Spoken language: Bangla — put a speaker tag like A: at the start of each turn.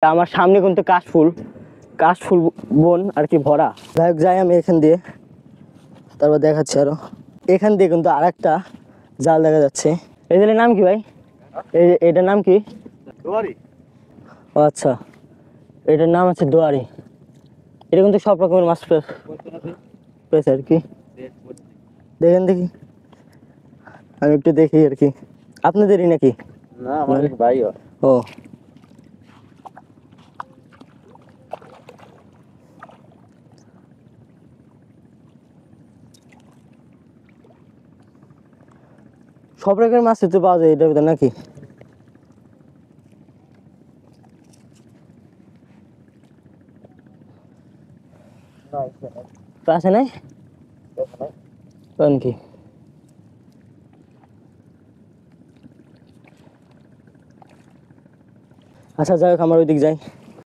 A: আমার সামনে কিন্তু কাশফুল বন আর কি ভরা। যাই হোক, যাই আমি এখান দিয়ে, তারপর দেখাচ্ছি আরো। এখান দিয়ে কিন্তু আর একটা জাল দেখা যাচ্ছে। এই জালের নাম কি ভাই? এটার নাম কি?
B: দোয়ারি।
A: ও আচ্ছা, এটার নাম হচ্ছে দোয়ারি। এটা কিন্তু সব রকমের মাছ পেয়েছে আর কি। দেখেন দেখি, আমি একটু দেখি আর কি। আপনাদেরই নাকি?
B: না, আমার ভাই।
A: ও, সব রকমের মাছ তো পাওয়া যায় এটার ভিতরে নাকি? আছে নাই কি? আচ্ছা, যাই হোক, আমার ওইদিক যাই।